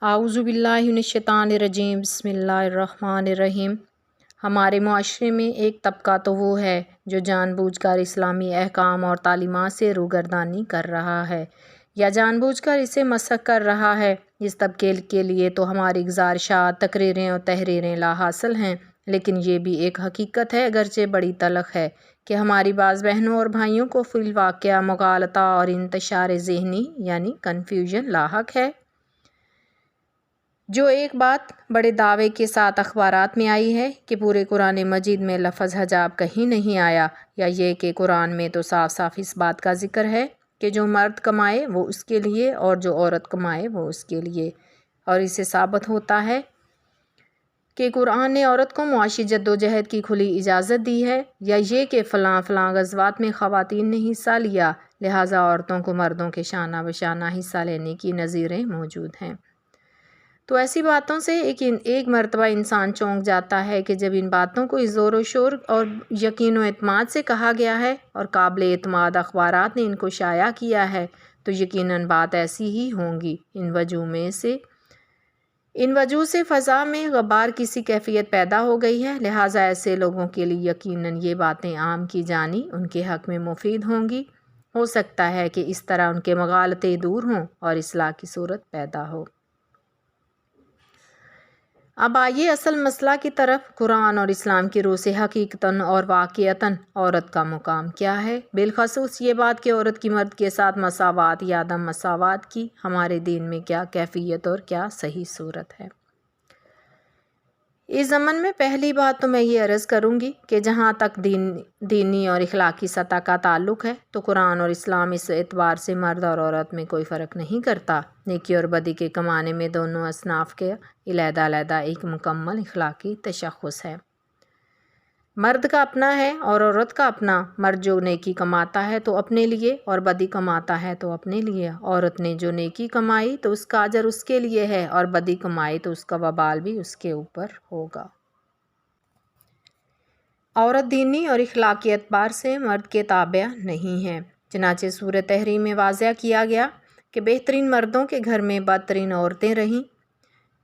اعوذ باللہ من الشیطان الرجیم، بسم اللہ الرحمن الرحیم۔ ہمارے معاشرے میں ایک طبقہ تو وہ ہے جو جان بوجھ کر اسلامی احکام اور تعلیمات سے روگردانی کر رہا ہے یا جان بوجھ کر اسے مسخ کر رہا ہے۔ اس طبقے کے لیے تو ہماری گزارشات، تقریریں اور تحریریں لا حاصل ہیں، لیکن یہ بھی ایک حقیقت ہے، اگرچہ بڑی تلخ ہے، کہ ہماری بعض بہنوں اور بھائیوں کو فی الواقع مغالطہ اور انتشار ذہنی یعنی کنفیوژن لاحق ہے۔ جو ایک بات بڑے دعوے کے ساتھ اخبارات میں آئی ہے کہ پورے قرآن مجید میں لفظ حجاب کہیں نہیں آیا، یا یہ کہ قرآن میں تو صاف صاف اس بات کا ذکر ہے کہ جو مرد کمائے وہ اس کے لیے اور جو عورت کمائے وہ اس کے لیے، اور اس سے ثابت ہوتا ہے کہ قرآن نے عورت کو معاشی جدوجہد کی کھلی اجازت دی ہے، یا یہ کہ فلاں فلاں غزوات میں خواتین نے حصہ لیا، لہٰذا عورتوں کو مردوں کے شانہ بشانہ حصہ لینے کی نظیریں موجود ہیں۔ تو ایسی باتوں سے ایک مرتبہ انسان چونک جاتا ہے کہ جب ان باتوں کو اس زور و شور اور یقین و اعتماد سے کہا گیا ہے اور قابل اعتماد اخبارات نے ان کو شائع کیا ہے، تو یقیناً بات ایسی ہی ہوں گی۔ ان وجوہ سے فضا میں غبار کسی کیفیت پیدا ہو گئی ہے، لہٰذا ایسے لوگوں کے لیے یقیناً یہ باتیں عام کی جانی ان کے حق میں مفید ہوں گی۔ ہو سکتا ہے کہ اس طرح ان کے مغالطے دور ہوں اور اصلاح کی صورت پیدا ہو۔ اب آئیے اصل مسئلہ کی طرف۔ قرآن اور اسلام کی روح سے حقیقتاً اور واقعتاً عورت کا مقام کیا ہے؟ بالخصوص یہ بات کہ عورت کی مرد کے ساتھ مساوات یا عدم مساوات کی ہمارے دین میں کیا کیفیت اور کیا صحیح صورت ہے؟ اس ضمن میں پہلی بات تو میں یہ عرض کروں گی کہ جہاں تک دینی اور اخلاقی سطح کا تعلق ہے تو قرآن اور اسلام اس اعتبار سے مرد اور عورت میں کوئی فرق نہیں کرتا۔ نیکی اور بدی کے کمانے میں دونوں اصناف کے علیحدہ علیحدہ ایک مکمل اخلاقی تشخص ہے۔ مرد کا اپنا ہے اور عورت کا اپنا۔ مرد جو نیکی کماتا ہے تو اپنے لیے اور بدی کماتا ہے تو اپنے لیے۔ عورت نے جو نیکی کمائی تو اس کا اجر اس کے لیے ہے، اور بدی کمائی تو اس کا وبال بھی اس کے اوپر ہوگا۔ عورت دینی اور اخلاقی اعتبار سے مرد کے تابع نہیں ہے، چنانچہ سورہ تحریم میں واضح کیا گیا کہ بہترین مردوں کے گھر میں بدترین عورتیں رہیں۔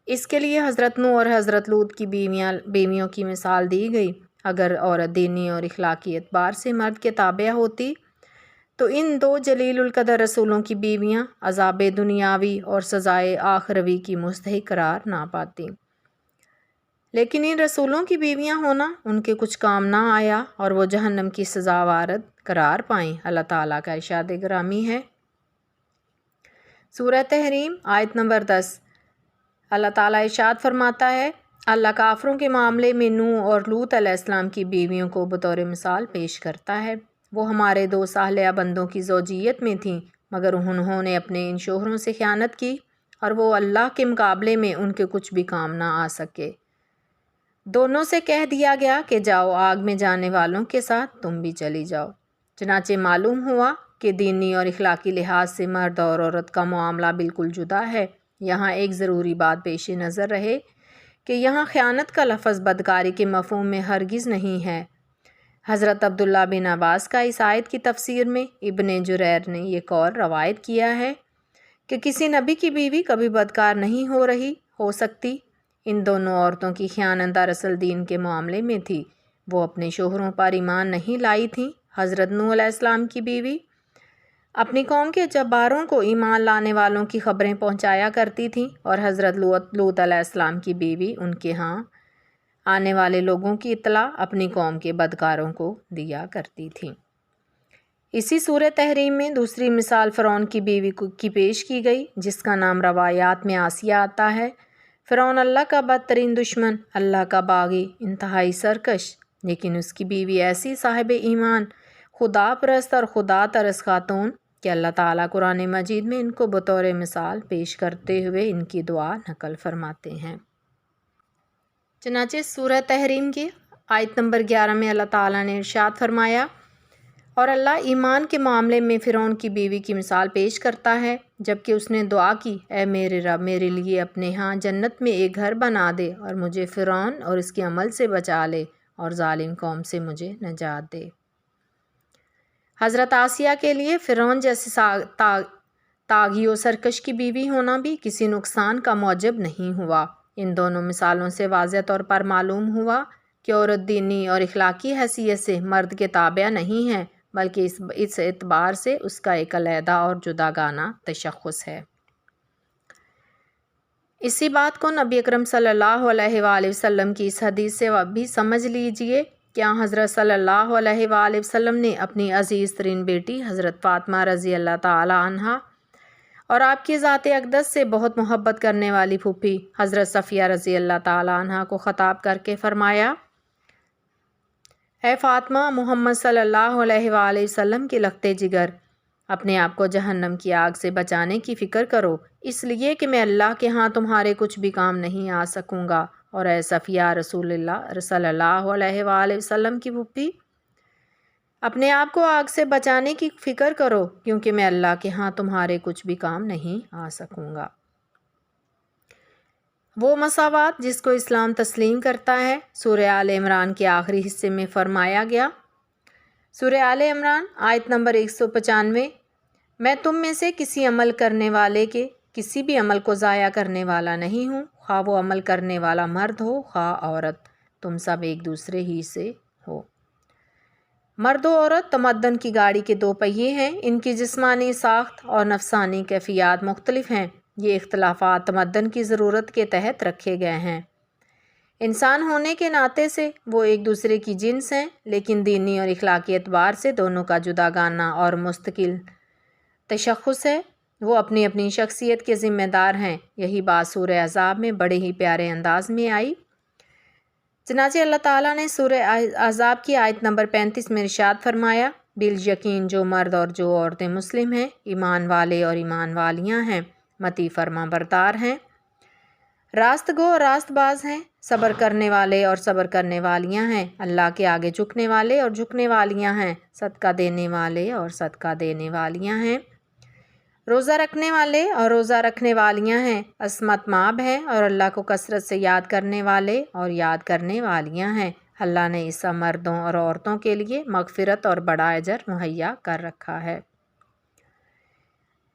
اس کے لیے حضرت نوح اور حضرت لوط کی بیویوں کی مثال دی گئی۔ اگر عورت دینی اور اخلاقی اعتبار سے مرد کے تابع ہوتی تو ان دو جلیل القدر رسولوں کی بیویاں عذاب دنیاوی اور سزائے آخروی کی مستحق قرار نہ پاتی، لیکن ان رسولوں کی بیویاں ہونا ان کے کچھ کام نہ آیا اور وہ جہنم کی سزاوار قرار پائیں۔ اللہ تعالیٰ کا ارشاد گرامی ہے، سورہ تحریم آیت نمبر 10۔ اللہ تعالیٰ ارشاد فرماتا ہے، اللہ کافروں کے معاملے میں نوح اور لوط علیہ السلام کی بیویوں کو بطور مثال پیش کرتا ہے۔ وہ ہمارے دو صالحہ بندوں کی زوجیت میں تھیں، مگر انہوں نے اپنے ان شوہروں سے خیانت کی اور وہ اللہ کے مقابلے میں ان کے کچھ بھی کام نہ آ سکے۔ دونوں سے کہہ دیا گیا کہ جاؤ، آگ میں جانے والوں کے ساتھ تم بھی چلی جاؤ۔ چنانچہ معلوم ہوا کہ دینی اور اخلاقی لحاظ سے مرد اور عورت کا معاملہ بالکل جدا ہے۔ یہاں ایک ضروری بات پیش نظر رہے کہ یہاں خیانت کا لفظ بدکاری کے مفہوم میں ہرگز نہیں ہے۔ حضرت عبداللہ بن عباس کا اس آیت کی تفسیر میں ابن جریر نے یہ قول روایت کیا ہے کہ کسی نبی کی بیوی کبھی بدکار نہیں ہو سکتی۔ ان دونوں عورتوں کی خیانت دراصل دین کے معاملے میں تھی۔ وہ اپنے شوہروں پر ایمان نہیں لائی تھیں۔ حضرت نوح علیہ السلام کی بیوی اپنی قوم کے جباروں کو ایمان لانے والوں کی خبریں پہنچایا کرتی تھیں، اور حضرت لوط علیہ السلام کی بیوی ان کے ہاں آنے والے لوگوں کی اطلاع اپنی قوم کے بدکاروں کو دیا کرتی تھیں۔ اسی سورہ تحریم میں دوسری مثال فرعون کی بیوی کی پیش کی گئی، جس کا نام روایات میں آسیہ آتا ہے۔ فرعون اللہ کا بدترین دشمن، اللہ کا باغی، انتہائی سرکش، لیکن اس کی بیوی ایسی صاحب ایمان، خدا پرست اور خدا ترس خاتون کہ اللہ تعالیٰ قرآن مجید میں ان کو بطور مثال پیش کرتے ہوئے ان کی دعا نقل فرماتے ہیں۔ چنانچہ سورہ تحریم کی آیت نمبر 11 میں اللہ تعالیٰ نے ارشاد فرمایا، اور اللہ ایمان کے معاملے میں فرعون کی بیوی کی مثال پیش کرتا ہے، جبکہ اس نے دعا کی، اے میرے رب، میرے لیے اپنے ہاں جنت میں ایک گھر بنا دے اور مجھے فرعون اور اس کے عمل سے بچا لے اور ظالم قوم سے مجھے نجات دے۔ حضرت آسیہ کے لیے فرعون جیسے طاغی و سرکش کی بیوی ہونا بھی کسی نقصان کا موجب نہیں ہوا۔ ان دونوں مثالوں سے واضح طور پر معلوم ہوا کہ عورت دینی اور اخلاقی حیثیت سے مرد کے تابع نہیں ہے، بلکہ اس اعتبار سے اس کا ایک علیحدہ اور جداگانہ تشخص ہے۔ اسی بات کو نبی اکرم صلی اللہ علیہ وآلہ وسلم کی اس حدیث سے بھی سمجھ لیجئے کہ حضرت صلی اللہ علیہ وآلہ وسلم نے اپنی عزیز ترین بیٹی حضرت فاطمہ رضی اللہ تعالی عنہا اور آپ کی ذات اقدس سے بہت محبت کرنے والی پھوپھی حضرت صفیہ رضی اللہ تعالی عنہا کو خطاب کر کے فرمایا، اے فاطمہ، محمد صلی اللہ علیہ وآلہ وسلم کے لگتے جگر، اپنے آپ کو جہنم کی آگ سے بچانے کی فکر کرو، اس لیے کہ میں اللہ کے ہاں تمہارے کچھ بھی کام نہیں آ سکوں گا، اور اے صفیہ رسول اللہ صلی اللہ علیہ وآلہ وسلم کی پھوپھی، اپنے آپ کو آگ سے بچانے کی فکر کرو، کیونکہ میں اللہ کے ہاں تمہارے کچھ بھی کام نہیں آ سکوں گا۔ وہ مساوات جس کو اسلام تسلیم کرتا ہے، سورہ آل عمران کے آخری حصے میں فرمایا گیا۔ سورہ آل عمران آیت نمبر 195، میں تم میں سے کسی عمل کرنے والے کے کسی بھی عمل کو ضائع کرنے والا نہیں ہوں، خواہ وہ عمل کرنے والا مرد ہو خواہ عورت، تم سب ایک دوسرے ہی سے ہو۔ مرد و عورت تمدن کی گاڑی کے دو پہیے ہیں، ان کی جسمانی ساخت اور نفسانی کیفیات مختلف ہیں۔ یہ اختلافات تمدن کی ضرورت کے تحت رکھے گئے ہیں۔ انسان ہونے کے ناطے سے وہ ایک دوسرے کی جنس ہیں، لیکن دینی اور اخلاقی اعتبار سے دونوں کا جداگانہ اور مستقل تشخص ہے۔ وہ اپنی اپنی شخصیت کے ذمہ دار ہیں۔ یہی بات سورہ احزاب میں بڑے ہی پیارے انداز میں آئی۔ چنانچہ اللہ تعالیٰ نے سورہ احزاب کی آیت نمبر 35 میں ارشاد فرمایا، بالیقین جو مرد اور جو عورتیں مسلم ہیں، ایمان والے اور ایمان والیاں ہیں، مطیع فرما بردار ہیں، راست گو اور راست باز ہیں، صبر کرنے والے اور صبر کرنے والیاں ہیں، اللہ کے آگے جھکنے والے اور جھکنے والیاں ہیں، صدقہ دینے والے اور صدقہ دینے والیاں ہیں، روزہ رکھنے والے اور روزہ رکھنے والیاں ہیں، عصمت مآب ہیں اور اللہ کو کثرت سے یاد کرنے والے اور یاد کرنے والیاں ہیں۔ اللہ نے اس مردوں اور عورتوں کے لیے مغفرت اور بڑا اجر مہیا کر رکھا ہے۔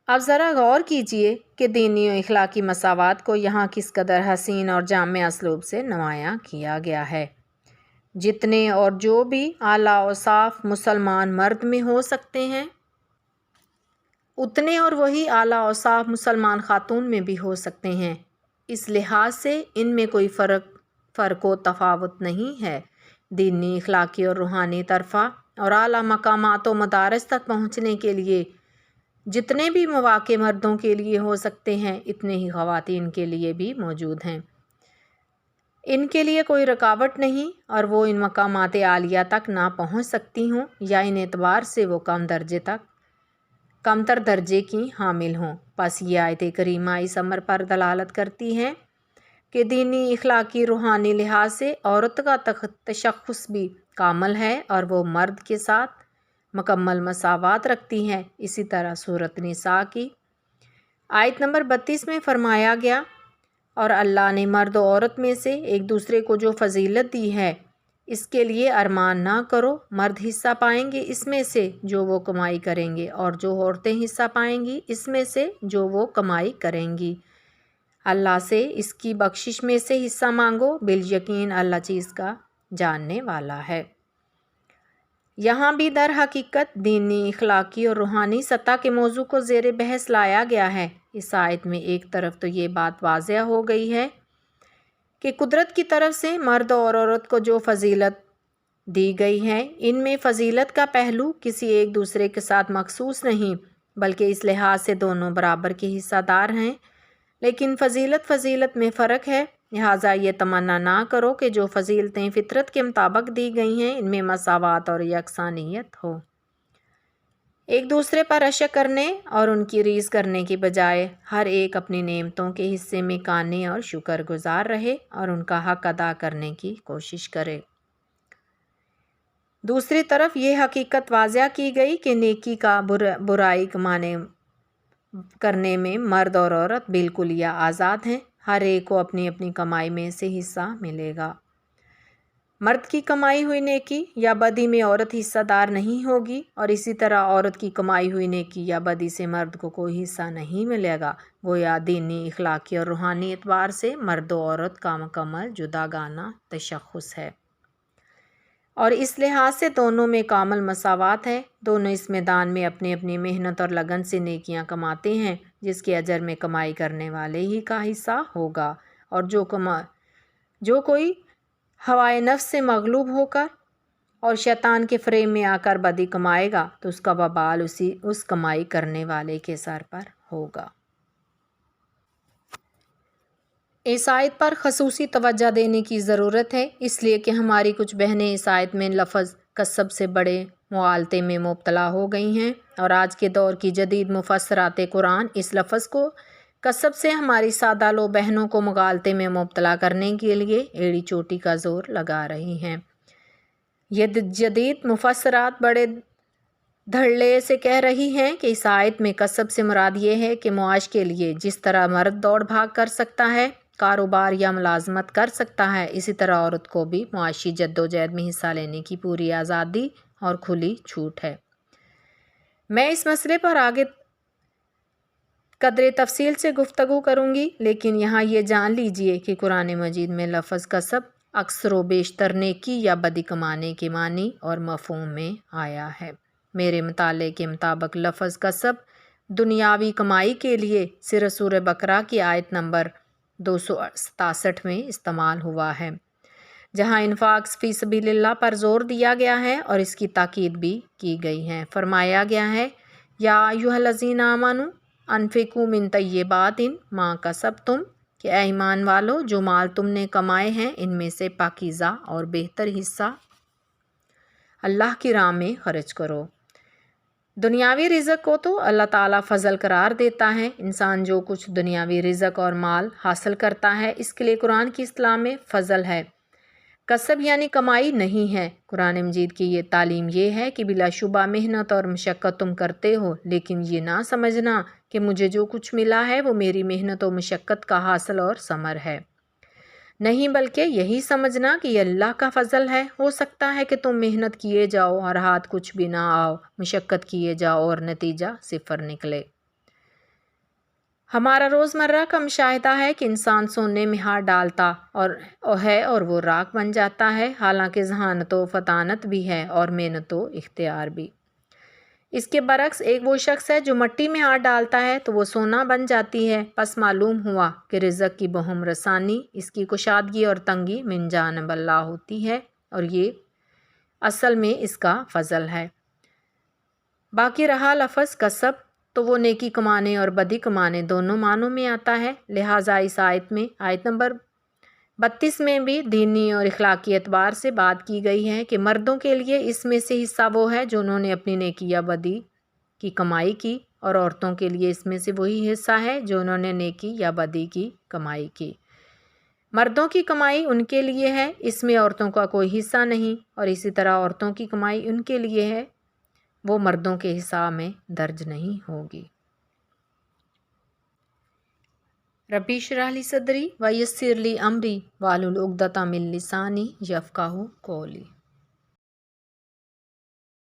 اب ذرا غور کیجئے کہ دینی و اخلاقی مساوات کو یہاں کس قدر حسین اور جامع اسلوب سے نمایاں کیا گیا ہے۔ جتنے اور جو بھی اعلیٰ اوصاف مسلمان مرد میں ہو سکتے ہیں، اتنے اور وہی اعلیٰ اوصاف مسلمان خاتون میں بھی ہو سکتے ہیں۔ اس لحاظ سے ان میں کوئی فرق و تفاوت نہیں ہے۔ دینی، اخلاقی اور روحانی طرفہ اور اعلیٰ مقامات و مدارج تک پہنچنے کے لیے جتنے بھی مواقع مردوں کے لیے ہو سکتے ہیں، اتنے ہی خواتین کے لیے بھی موجود ہیں۔ ان کے لیے کوئی رکاوٹ نہیں، اور وہ ان مقامات عالیہ تک نہ پہنچ سکتی ہوں یا ان اعتبار سے وہ کمتر درجے کی حامل ہوں۔ پس یہ آیت کریمہ اس امر پر دلالت کرتی ہے کہ دینی، اخلاقی، روحانی لحاظ سے عورت کا تشخص بھی کامل ہے اور وہ مرد کے ساتھ مکمل مساوات رکھتی ہے۔ اسی طرح سورۃ نساء کی آیت نمبر 32 میں فرمایا گیا، اور اللہ نے مرد و عورت میں سے ایک دوسرے کو جو فضیلت دی ہے، اس کے لیے ارمان نہ کرو، مرد حصہ پائیں گے اس میں سے جو وہ کمائی کریں گے، اور جو عورتیں حصہ پائیں گی اس میں سے جو وہ کمائی کریں گی۔ اللہ سے اس کی بخشش میں سے حصہ مانگو، بالیقین اللہ چیز کا جاننے والا ہے۔ یہاں بھی در حقیقت دینی، اخلاقی اور روحانی سطح کے موضوع کو زیر بحث لایا گیا ہے۔ اس آیت میں ایک طرف تو یہ بات واضح ہو گئی ہے کہ قدرت کی طرف سے مرد اور عورت کو جو فضیلت دی گئی ہے، ان میں فضیلت کا پہلو کسی ایک دوسرے کے ساتھ مخصوص نہیں، بلکہ اس لحاظ سے دونوں برابر کے حصہ دار ہیں، لیکن فضیلت میں فرق ہے۔ لہٰذا یہ تمنا نہ کرو کہ جو فضیلتیں فطرت کے مطابق دی گئی ہیں، ان میں مساوات اور یکسانیت ہو۔ ایک دوسرے پر اشک کرنے اور ان کی ریز کرنے کی بجائے ہر ایک اپنی نعمتوں کے حصے میں قانع اور شکر گزار رہے اور ان کا حق ادا کرنے کی کوشش کرے۔ دوسری طرف یہ حقیقت واضح کی گئی کہ نیکی کا برائی کرنے میں مرد اور عورت بالکل یا آزاد ہیں، ہر ایک کو اپنی اپنی کمائی میں سے حصہ ملے گا۔ مرد کی کمائی ہوئی نیکی یا بدی میں عورت حصہ دار نہیں ہوگی، اور اسی طرح عورت کی کمائی ہوئی نیکی یا بدی سے مرد کو کوئی حصہ نہیں ملے گا۔ گویا دینی، اخلاقی اور روحانی اعتبار سے مرد و عورت کا مکمل جداگانہ تشخص ہے، اور اس لحاظ سے دونوں میں کامل مساوات ہے۔ دونوں اس میدان میں اپنی اپنی محنت اور لگن سے نیکیاں کماتے ہیں، جس کے اجر میں کمائی کرنے والے ہی کا حصہ ہوگا، اور جو کوئی ہوائے نفس سے مغلوب ہو کر اور شیطان کے فریب میں آ کر بدی کمائے گا تو اس کا وبال اس کمائی کرنے والے کے سر پر ہوگا۔ اس آیت پر خصوصی توجہ دینے کی ضرورت ہے، اس لیے کہ ہماری کچھ بہنیں اس آیت میں لفظ کسب سے بڑے مغالطے میں مبتلا ہو گئی ہیں، اور آج کے دور کی جدید مفسرات قرآن اس لفظ کو کسب سے ہماری سادہ لو بہنوں کو مغالطے میں مبتلا کرنے کے لیے ایڑی چوٹی کا زور لگا رہی ہیں۔ یہ جدید مفسرات بڑے دھڑلے سے کہہ رہی ہیں کہ اس آیت میں کسب سے مراد یہ ہے کہ معاش کے لیے جس طرح مرد دوڑ بھاگ کر سکتا ہے، کاروبار یا ملازمت کر سکتا ہے، اسی طرح عورت کو بھی معاشی جدوجہد میں حصہ لینے کی پوری آزادی اور کھلی چھوٹ ہے۔ میں اس مسئلے پر آگے قدرے تفصیل سے گفتگو کروں گی، لیکن یہاں یہ جان لیجئے کہ قرآن مجید میں لفظ کسب اکثر و بیشتر نیکی یا بدی کمانے کے معنی اور مفہوم میں آیا ہے۔ میرے مطالعے کے مطابق لفظ کسب دنیاوی کمائی کے لیے صرف سورہ بقرہ کی آیت نمبر 267 میں استعمال ہوا ہے، جہاں انفاق فی سبیل اللہ پر زور دیا گیا ہے اور اس کی تاکید بھی کی گئی ہے۔ فرمایا گیا ہے، یا ایھا الذین آمنوا انفقوا من طیبات ما کسبتم، کہ اے ایمان والو، جو مال تم نے کمائے ہیں ان میں سے پاکیزہ اور بہتر حصہ اللہ کی راہ میں خرچ کرو۔ دنیاوی رزق کو تو اللہ تعالیٰ فضل قرار دیتا ہے۔ انسان جو کچھ دنیاوی رزق اور مال حاصل کرتا ہے اس کے لیے قرآن کی اصطلاح میں فضل ہے، کسب یعنی کمائی نہیں ہے۔ قرآن مجید کی یہ تعلیم یہ ہے کہ بلا شبہ محنت اور مشقت تم کرتے ہو، لیکن یہ نہ سمجھنا کہ مجھے جو کچھ ملا ہے وہ میری محنت و مشقت کا حاصل اور ثمر ہے، نہیں، بلکہ یہی سمجھنا کہ یہ اللہ کا فضل ہے۔ ہو سکتا ہے کہ تم محنت کیے جاؤ اور ہاتھ کچھ بھی نہ آؤ، مشقت کیے جاؤ اور نتیجہ صفر نکلے۔ ہمارا روزمرہ کا مشاہدہ ہے کہ انسان سونے میں ہاتھ ڈالتا اور وہ راکھ بن جاتا ہے، حالانکہ ذہانت و فطانت بھی ہے اور محنت و اختیار بھی۔ اس کے برعکس ایک وہ شخص ہے جو مٹی میں ہاتھ ڈالتا ہے تو وہ سونا بن جاتی ہے۔ پس معلوم ہوا کہ رزق کی بہم رسانی، اس کی کشادگی اور تنگی من جانب اللہ ہوتی ہے، اور یہ اصل میں اس کا فضل ہے۔ باقی رہا لفظ کسب تو وہ نیکی کمانے اور بدی کمانے دونوں معنوں میں آتا ہے، لہٰذا اس آیت میں آیت نمبر 32 میں بھی دینی اور اخلاقی اعتبار سے بات کی گئی ہے کہ مردوں کے لیے اس میں سے حصہ وہ ہے جو انہوں نے اپنی نیکی یا بدی کی کمائی کی، اور عورتوں کے لیے اس میں سے وہی حصہ ہے جو انہوں نے نیکی یا بدی کی کمائی کی۔ مردوں کی کمائی ان کے لیے ہے، اس میں عورتوں کا کوئی حصہ نہیں، اور اسی طرح عورتوں کی کمائی ان کے لیے ہے، وہ مردوں کے حصہ میں درج نہیں ہوگی۔ ربی اشرح لی صدری ویسر لی امری واحلل عقدۃ من لسانی یفقہوا قولی۔